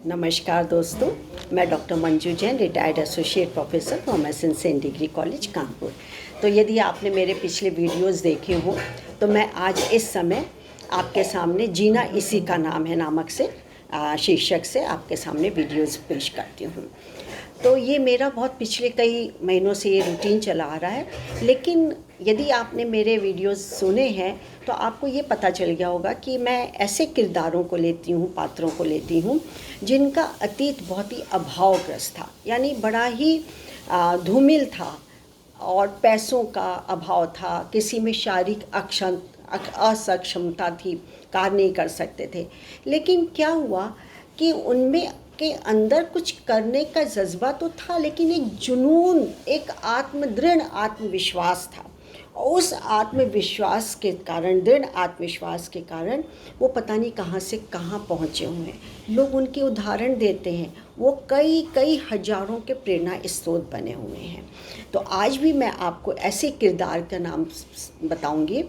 नमस्कार दोस्तों, मैं doctor Manju Jain, retired associate professor commerce सेंट डिग्री कॉलेज कानपुर। तो यदि आपने मेरे पिछले वीडियोस देखे हो तो मैं आज इस समय आपके सामने जीना इसी का नाम है नामक से शीर्षक से आपके सामने वीडियोस पेश करती हूँ। तो ये मेरा बहुत पिछले कई महीनों से ये रूटीन चला आ रहा है, लेकिन यदि आपने मेरे वीडियोस सुने हैं तो आपको ये पता चल गया होगा कि मैं ऐसे किरदारों को लेती हूँ, पात्रों को लेती हूँ जिनका अतीत बहुत ही अभावग्रस्त था, यानी बड़ा ही धूमिल था और पैसों का अभाव था, किसी में शारीरिक असक्षमता थी, कार्य नहीं कर सकते थे। लेकिन क्या हुआ कि उनमें के अंदर कुछ करने का जज्बा तो था, लेकिन एक जुनून, एक दृढ़ आत्मविश्वास था। उस आत्मविश्वास के कारण, दृढ़ आत्मविश्वास के कारण वो पता नहीं कहाँ से कहाँ पहुँचे हुए हैं। लोग उनके उदाहरण देते हैं, वो कई कई हजारों के प्रेरणा स्रोत बने हुए हैं। तो आज भी मैं आपको ऐसे किरदार का नाम बताऊंगी।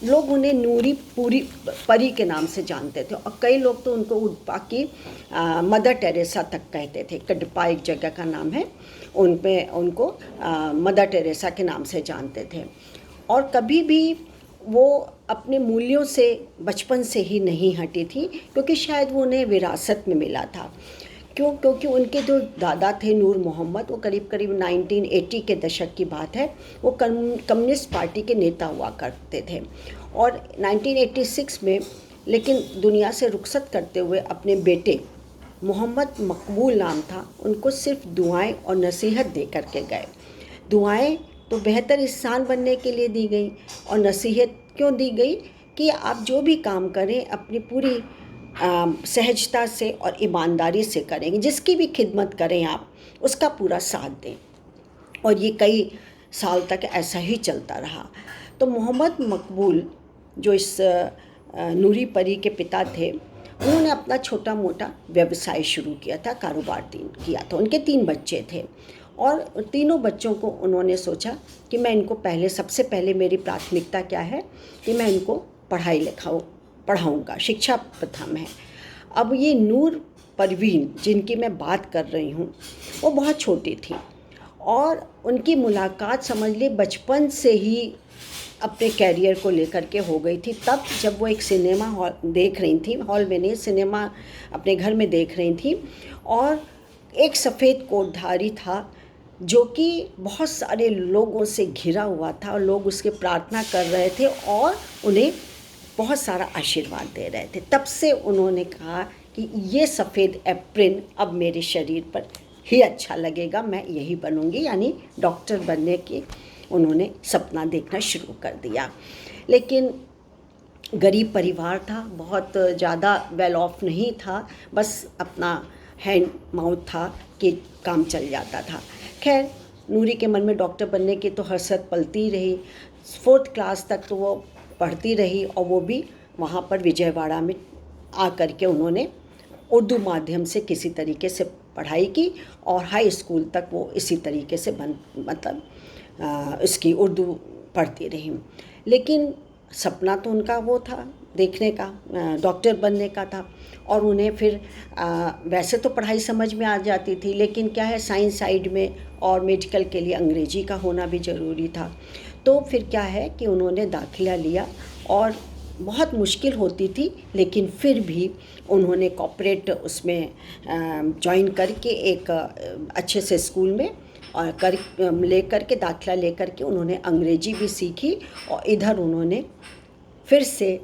लोग उन्हें नूरी परी के नाम से जानते थे और कई लोग तो उनको उडपा की मदर टेरेसा तक कहते थे। कडपा एक जगह का नाम है, उनको मदर टेरेसा के नाम से जानते थे। और कभी भी वो अपने मूल्यों से बचपन से ही नहीं हटी थी, क्योंकि शायद वो उन्हें विरासत में मिला था। क्योंकि उनके जो दादा थे नूर मोहम्मद, वो करीब 1980 के दशक की बात है, वो कम्युनिस्ट पार्टी के नेता हुआ करते थे। और 1986 में लेकिन दुनिया से रुखसत करते हुए अपने बेटे मोहम्मद मकबूल नाम था, उनको सिर्फ दुआएं और नसीहत दे करके गए। दुआएं तो बेहतर इंसान बनने के लिए दी गई, और नसीहत क्यों दी गई कि आप जो भी काम करें अपनी पूरी सहजता से और ईमानदारी से करेंगे, जिसकी भी खिदमत करें आप उसका पूरा साथ दें। और ये कई साल तक ऐसा ही चलता रहा। तो मोहम्मद मकबूल जो इस नूरी परी के पिता थे, उन्होंने अपना छोटा मोटा व्यवसाय शुरू किया था, कारोबार किया था। उनके 3 बच्चे थे और तीनों बच्चों को उन्होंने सोचा कि मैं इनको सबसे पहले मेरी प्राथमिकता क्या है कि मैं इनको पढ़ाऊँगा, शिक्षा प्रथम है। अब ये नूर परवीन जिनकी मैं बात कर रही हूँ, वो बहुत छोटी थी और उनकी मुलाकात समझ ली बचपन से ही अपने कैरियर को लेकर के हो गई थी। तब जब वो एक सिनेमा हॉल देख रही थी, हॉल में नहीं, सिनेमा अपने घर में देख रही थी, और एक सफ़ेद कोटधारी था जो कि बहुत सारे लोगों से घिरा हुआ था और लोग उसके प्रार्थना कर रहे थे और उन्हें बहुत सारा आशीर्वाद दे रहे थे। तब से उन्होंने कहा कि ये सफ़ेद एप्रिन अब मेरे शरीर पर ही अच्छा लगेगा, मैं यही बनूंगी, यानी डॉक्टर बनने की उन्होंने सपना देखना शुरू कर दिया। लेकिन गरीब परिवार था, बहुत ज़्यादा वेल ऑफ नहीं था, बस अपना हैंड माउथ था कि काम चल जाता था। खैर, नूरी के मन में डॉक्टर बनने की तो हसरत पलती रही। 4th क्लास तक तो वो पढ़ती रही और वो भी वहाँ पर विजयवाड़ा में आकर के उन्होंने उर्दू माध्यम से किसी तरीके से पढ़ाई की और हाई स्कूल तक वो इसी तरीके से इसकी उर्दू पढ़ती रही। लेकिन सपना तो उनका वो था देखने का, डॉक्टर बनने का था। और उन्हें फिर वैसे तो पढ़ाई समझ में आ जाती थी, लेकिन क्या है, साइंस साइड में और मेडिकल के लिए अंग्रेजी का होना भी ज़रूरी था। तो फिर क्या है कि उन्होंने दाखिला लिया और बहुत मुश्किल होती थी, लेकिन फिर भी उन्होंने कॉर्पोरेट उसमें ज्वाइन करके एक अच्छे से स्कूल में और लेकर के दाखिला लेकर के उन्होंने अंग्रेजी भी सीखी और इधर उन्होंने फिर से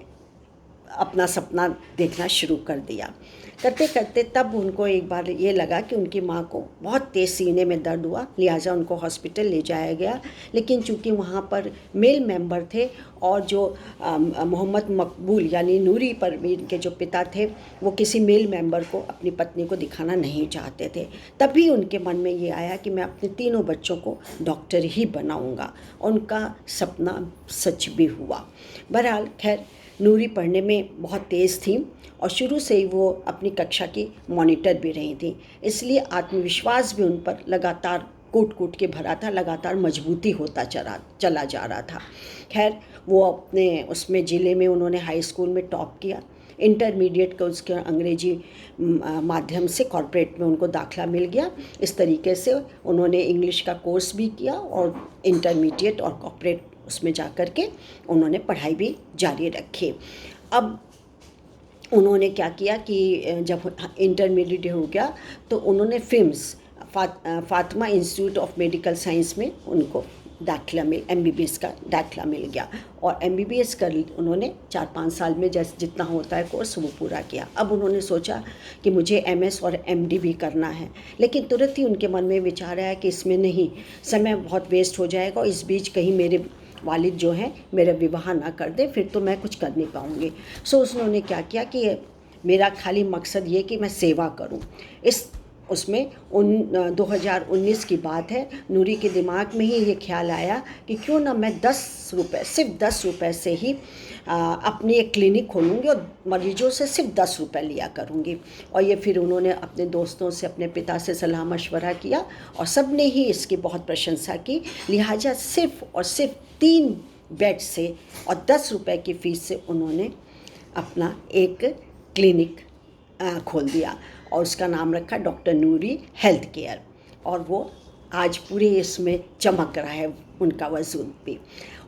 अपना सपना देखना शुरू कर दिया। करते करते तब उनको एक बार ये लगा कि उनकी माँ को बहुत तेज़ सीने में दर्द हुआ, लिहाजा उनको हॉस्पिटल ले जाया गया। लेकिन चूँकि वहाँ पर मेल मेंबर थे और जो मोहम्मद मकबूल यानी नूरी परवीन के जो पिता थे, वो किसी मेल मेंबर को अपनी पत्नी को दिखाना नहीं चाहते थे। तभी उनके मन में ये आया कि मैं अपने तीनों बच्चों को डॉक्टर ही बनाऊँगा। उनका सपना सच भी हुआ। बहरहाल खैर, नूरी पढ़ने में बहुत तेज़ थी और शुरू से ही वो अपनी कक्षा की मॉनिटर भी रही थी, इसलिए आत्मविश्वास भी उन पर लगातार कूट के भरा था, लगातार मजबूती होता चला जा रहा था। खैर, वो अपने उसमें ज़िले में उन्होंने हाई स्कूल में टॉप किया। इंटरमीडिएट का उसके अंग्रेजी माध्यम से कॉर्पोरेट में उनको दाखला मिल गया। इस तरीके से उन्होंने इंग्लिश का कोर्स भी किया और इंटरमीडिएट और कॉर्पोरेट उसमें जा कर के उन्होंने पढ़ाई भी जारी रखी। अब उन्होंने क्या किया कि जब इंटरमीडिएट हो गया तो उन्होंने FIMS Fatima institute of medical science में उनको दाखिला मिल MBBS का दाखिला मिल गया और MBBS कर उन्होंने 4-5 साल में जैसे जितना होता है कोर्स वो पूरा किया। अब उन्होंने सोचा कि मुझे MS और MD भी करना है, लेकिन तुरंत ही उनके मन में विचार आया कि इसमें नहीं, समय बहुत वेस्ट हो जाएगा और इस बीच कहीं मेरे वालिद जो हैं मेरा विवाह ना कर दे, फिर तो मैं कुछ कर नहीं पाऊँगी। सो उन्होंने क्या किया कि मेरा खाली मकसद ये कि मैं सेवा करूँ। उसमें 2019 की बात है, नूरी के दिमाग में ही ये ख्याल आया कि क्यों ना मैं 10 रुपये, सिर्फ 10 रुपये से ही अपनी एक क्लिनिक खोलूँगी और मरीजों से सिर्फ 10 रुपये लिया करूँगी। और ये फिर उन्होंने अपने दोस्तों से, अपने पिता से सलाह मशवरा किया और सब ने ही इसकी बहुत प्रशंसा की। लिहाजा सिर्फ और सिर्फ 3 बेड से और 10 रुपये की फ़ीस से उन्होंने अपना एक क्लिनिक खोल दिया और उसका नाम रखा डॉक्टर नूरी हेल्थ केयर। और वो आज पूरे इसमें चमक रहा है उनका वजूद भी।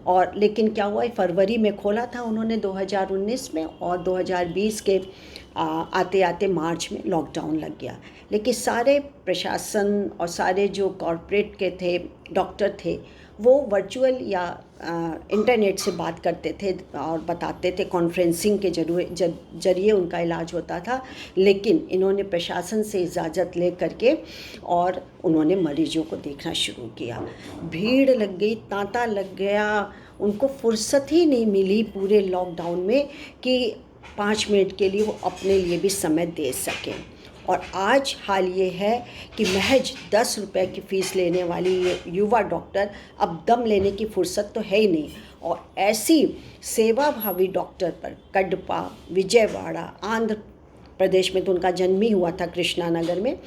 और लेकिन क्या हुआ, फरवरी में खोला था उन्होंने 2019 में, और 2020 के आते आते मार्च में लॉकडाउन लग गया। लेकिन सारे प्रशासन और सारे जो कॉरपोरेट के थे डॉक्टर थे वो वर्चुअल या इंटरनेट से बात करते थे और बताते थे, कॉन्फ्रेंसिंग के जरिए उनका इलाज होता था। लेकिन इन्होंने प्रशासन से इजाज़त ले करके और उन्होंने मरीजों को देखना शुरू किया। भीड़ लग गई, तांता लग गया, उनको फुर्सत ही नहीं मिली पूरे लॉकडाउन में कि 5 मिनट के लिए वो अपने लिए भी समय दे सकें। और आज हाल ये है कि महज 10 रुपये की फ़ीस लेने वाली ये युवा डॉक्टर अब दम लेने की फुर्सत तो है ही नहीं। और ऐसी सेवाभावी डॉक्टर पर कडपा, विजयवाड़ा, आंध्र प्रदेश में तो उनका जन्म ही हुआ था कृष्णानगर में,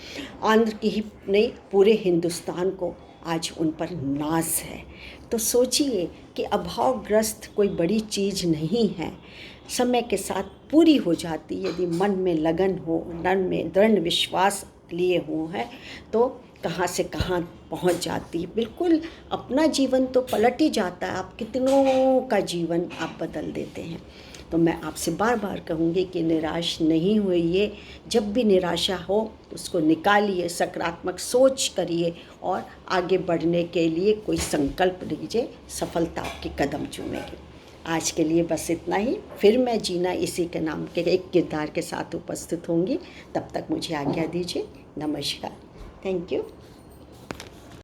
आंध्र की ही नहीं पूरे हिंदुस्तान को आज उन पर नाज है। तो सोचिए कि अभावग्रस्त कोई बड़ी चीज़ नहीं है, समय के साथ पूरी हो जाती यदि मन में लगन हो, मन में दृढ़ विश्वास लिए हुए हैं तो कहाँ से कहाँ पहुँच जाती है। बिल्कुल अपना जीवन तो पलट ही जाता है, आप कितनों का जीवन आप बदल देते हैं। तो मैं आपसे बार बार कहूँगी कि निराश नहीं होइए, जब भी निराशा हो उसको निकालिए, सकारात्मक सोच करिए और आगे बढ़ने के लिए कोई संकल्प लीजिए, सफलता आपके कदम चूमेगी। आज के लिए बस इतना ही, फिर मैं जीना इसी के नाम के एक किरदार के साथ उपस्थित होंगी। तब तक मुझे आज्ञा दीजिए। नमस्कार। Thank you.